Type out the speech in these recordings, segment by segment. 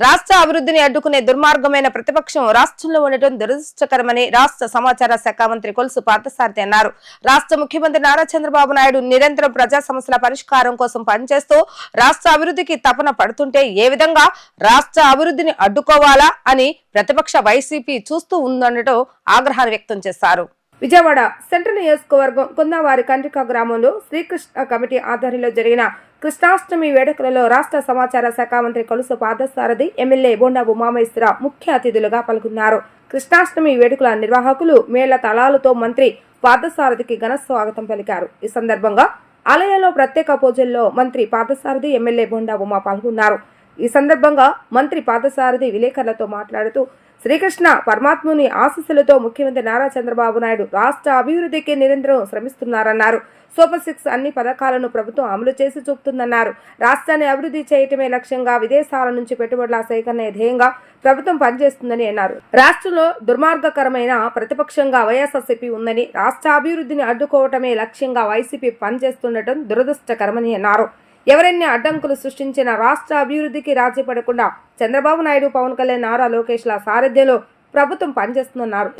రాష్ట్ర అభివృద్ధిని అడ్డుకునే దుర్మార్గమైన ప్రతిపక్షం రాష్ట్రంలో ఉండటం దురదృష్టకరమని రాష్ట్ర సమాచార శాఖ మంత్రి కొలుసు పార్థసారథి అన్నారు. రాష్ట్ర ముఖ్యమంత్రి నారా చంద్రబాబు నాయుడు నిరంతరం ప్రజా సమస్యల పరిష్కారం కోసం పనిచేస్తూ రాష్ట్ర అభివృద్ధికి తపన పడుతుంటే ఏ విధంగా రాష్ట్ర అభివృద్ధిని అడ్డుకోవాలా అని ప్రతిపక్ష వైసీపీ చూస్తూ ఉందనటం ఆగ్రహాన్ని వ్యక్తం చేశారు. విజయవాడ సెంట్రల్ నియోజకవర్గం కుందావారి కండ్రిక గ్రామంలో శ్రీకృష్ణ కమిటీ ఆధ్వర్యంలో జరిగిన కృష్ణాష్టమి వేడుకలలో రాష్ట్ర సమాచార శాఖ మంత్రి కొలుసు పార్థసారథి, ఎమ్మెల్యే బోండా ఉమామహేశ్వర ముఖ్య అతిథులుగా పాల్గొన్నారు. కృష్ణాష్టమి వేడుకల నిర్వాహకులు మేళ తాళాలతో మంత్రి పార్థసారథికి ఘన స్వాగతం పలికారు. ఈ సందర్భంగా ఆలయంలో ప్రత్యేక పూజల్లో మంత్రి పార్థసారథి, ఎమ్మెల్యే బోండా ఉమా పాల్గొన్నారు. ఈ సందర్భంగా మంత్రి పార్థసారథి విలేకరులతో మాట్లాడుతూ శ్రీకృష్ణ పరమాత్ముని ఆశీస్సులతో ముఖ్యమంత్రి నారా చంద్రబాబు నాయుడు రాష్ట్ర అభివృద్ధికి నిరంతరం శ్రమిస్తున్నారన్నారు. సూపర్ 6 అన్ని పథకాలను ప్రభుత్వం అమలు చేసి చూపుతుందన్నారు. రాష్ట్రాన్ని అభివృద్ధి చేయటమే లక్ష్యంగా విదేశాల నుంచి పెట్టుబడుల సేకరణ ధ్యేయంగా ప్రభుత్వం పనిచేస్తుందని అన్నారు. రాష్ట్రంలో దుర్మార్గకరమైన ప్రతిపక్షంగా వైఎస్ఆర్సీపీ ఉందని, రాష్ట్ర అభివృద్ధిని అడ్డుకోవటమే లక్ష్యంగా వైసీపీ పనిచేస్తుండటం దురదృష్టకరమని అన్నారు. ఎవరెన్ని అడ్డంకులు సృష్టించిన రాష్ట్ర అభివృద్ధికి రాజీ పడకుండా చంద్రబాబు నాయుడు, పవన్ కళ్యాణ్, నారా లోకేష్ల సారథ్యంలో ప్రభుత్వం పనిచేస్తున్నారు.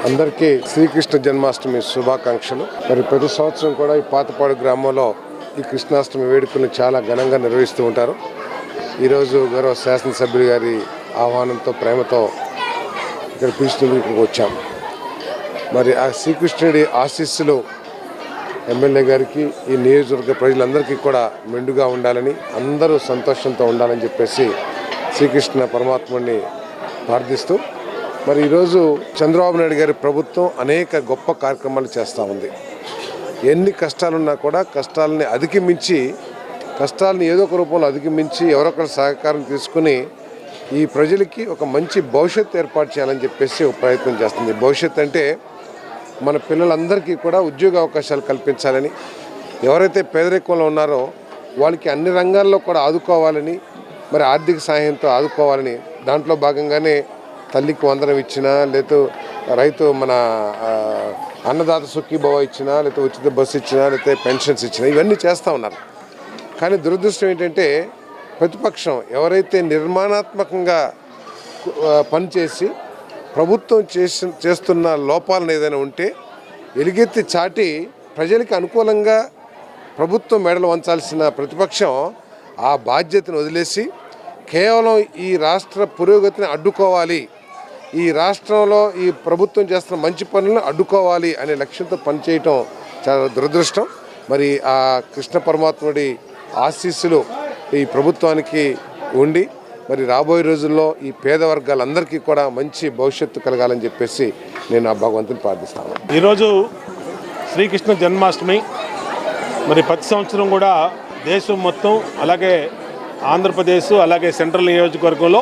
అందరికీ శ్రీకృష్ణ జన్మాష్టమి శుభాకాంక్షలు. మరి ప్రతి సంవత్సరం కూడా ఈ పాతపాడు గ్రామంలో ఈ కృష్ణాష్టమి వేడుకలను చాలా ఘనంగా నిర్వహిస్తూ ఉంటారు. ఈరోజు గౌరవ శాసనసభ్యులు గారి ఆహ్వానంతో, ప్రేమతో ఇక్కడ పిలుచుకుంటూ ఇక్కడికి వచ్చాం. మరి ఆ శ్రీకృష్ణుడి ఆశీస్సులు ఎమ్మెల్యే గారికి, ఈ నియోజకవర్గ ప్రజలందరికీ కూడా మెండుగా ఉండాలని, అందరూ సంతోషంతో ఉండాలని చెప్పేసి శ్రీకృష్ణ పరమాత్ముడిని ప్రార్థిస్తూ, మరి ఈరోజు చంద్రబాబు నాయుడు గారి ప్రభుత్వం అనేక గొప్ప కార్యక్రమాలు చేస్తూ ఉంది. ఎన్ని కష్టాలున్నా కూడా కష్టాలని అధిగమించి, కష్టాలని ఏదో ఒక రూపంలో అధిగమించి ఎవరొకరి సహకారం తీసుకుని ఈ ప్రజలకి ఒక మంచి భవిష్యత్తు ఏర్పాటు చేయాలని చెప్పేసి ఒక ప్రయత్నం చేస్తుంది. భవిష్యత్తు అంటే మన పిల్లలందరికీ కూడా ఉద్యోగ అవకాశాలు కల్పించాలని, ఎవరైతే పేదరికంలో ఉన్నారో వాళ్ళకి అన్ని రంగాల్లో కూడా ఆదుకోవాలని, మరి ఆర్థిక సహాయంతో ఆదుకోవాలని, దాంట్లో భాగంగానే తల్లికి వందనం ఇచ్చినా, లేదా రైతు మన అన్నదాత సుఖీభవ ఇచ్చినా, లేకపోతే ఉచిత బస్సు ఇచ్చినా, లేకపోతే పెన్షన్స్ ఇచ్చినా, ఇవన్నీ చేస్తూ ఉన్నారు. కానీ దురదృష్టం ఏంటంటే ప్రతిపక్షం ఎవరైతే నిర్మాణాత్మకంగా పనిచేసి ప్రభుత్వం చేస్తున్న లోపాలను ఏదైనా ఉంటే ఎలుగెత్తి చాటి ప్రజలకి అనుకూలంగా ప్రభుత్వం మెడలు వంచాల్సిన ప్రతిపక్షం ఆ బాధ్యతను వదిలేసి కేవలం ఈ రాష్ట్ర పురోగతిని అడ్డుకోవాలి, ఈ రాష్ట్రంలో ఈ ప్రభుత్వం చేస్తున్న మంచి పనులను అడ్డుకోవాలి అనే లక్ష్యంతో పనిచేయటం చాలా దురదృష్టం. మరి ఆ కృష్ణ పరమాత్ముడి ఆశీస్సులు ఈ ప్రభుత్వానికి ఉండి మరి రాబోయే రోజుల్లో ఈ పేద వర్గాలందరికీ కూడా మంచి భవిష్యత్తు కలగాలని చెప్పేసి నేను ఆ భగవంతుని ప్రార్థిస్తాను. ఈరోజు శ్రీకృష్ణ జన్మాష్టమి. మరి ప్రతి సంవత్సరం కూడా దేశం మొత్తం, అలాగే ఆంధ్రప్రదేశ్, అలాగే సెంట్రల్ నియోజకవర్గంలో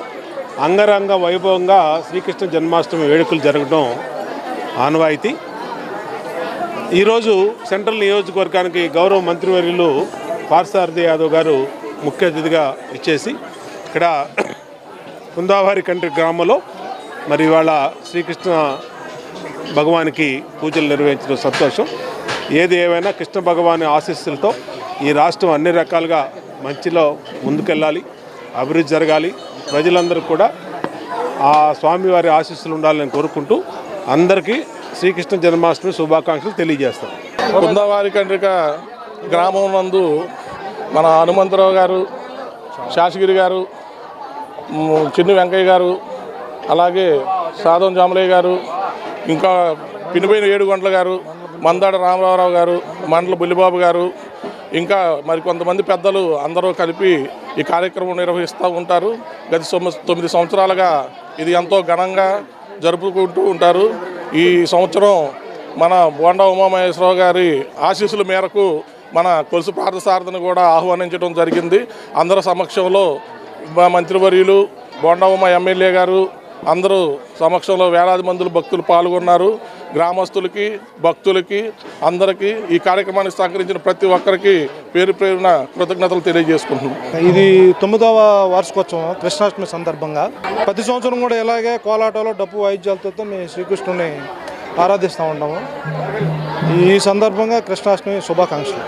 అంగరంగ వైభవంగా శ్రీకృష్ణ జన్మాష్టమి వేడుకలు జరగడం ఆనవాయితీ. ఈరోజు సెంట్రల్ నియోజకవర్గానికి గౌరవ మంత్రివర్యులు పార్థసారథి యాదవ్ గారు ముఖ్య అతిథిగా ఇచ్చేసి ఇక్కడ కుందావారి కండ్రి గ్రామంలో మరి ఇవాళ శ్రీకృష్ణ భగవానికి పూజలు నిర్వహించడం సంతోషం. ఏది ఏమైనా కృష్ణ భగవాని ఆశీస్సులతో ఈ రాష్ట్రం అన్ని రకాలుగా మంచిలో ముందుకెళ్ళాలి, అభివృద్ధి జరగాలి. ప్రజలందరూ కూడా ఆ స్వామివారి ఆశీస్సులు ఉండాలని కోరుకుంటూ అందరికీ శ్రీకృష్ణ జన్మాష్టమి శుభాకాంక్షలు తెలియజేస్తాం. కుందావారి కండ్రిక గ్రామం నందు మన హనుమంతరావు గారు, శాసగిరి గారు, చిన్ని వెంకయ్య గారు, అలాగే సాదం జామలయ్య గారు, ఇంకా పినిపోయిన ఏడుగొంట్ల గారు, మందాడ రామరావు గారు, మండల బుల్లిబాబు గారు, ఇంకా మరి కొంతమంది పెద్దలు అందరూ కలిపి ఈ కార్యక్రమం నిర్వహిస్తూ ఉంటారు. గత 9 సంవత్సరాలుగా ఇది ఎంతో ఘనంగా జరుపుకుంటూ ఉంటారు. ఈ సంవత్సరం మన బోండా ఉమామహేశ్వరరావు గారి ఆశీస్సుల మేరకు మన కొలుసు పార్థసారథిని కూడా ఆహ్వానించడం జరిగింది. అందరి సమక్షంలో మంత్రివర్యులు, బోండా ఉమా ఎమ్మెల్యే గారు అందరూ సమక్షంలో వేలాది మంది భక్తులు పాల్గొన్నారు. గ్రామస్తులకి, భక్తులకి, అందరికీ ఈ కార్యక్రమానికి సహకరించిన ప్రతి ఒక్కరికి పేరు పేరున కృతజ్ఞతలు తెలియజేసుకుంటున్నాం. ఇది 9వ వార్షికోత్సవం కృష్ణాష్టమి సందర్భంగా. ప్రతి సంవత్సరం కూడా ఇలాగే కోలాటలో డప్పు వాయిద్యాలతో మేము శ్రీకృష్ణుని ఆరాధిస్తూ ఉంటాము. ఈ సందర్భంగా కృష్ణాష్టమి శుభాకాంక్షలు.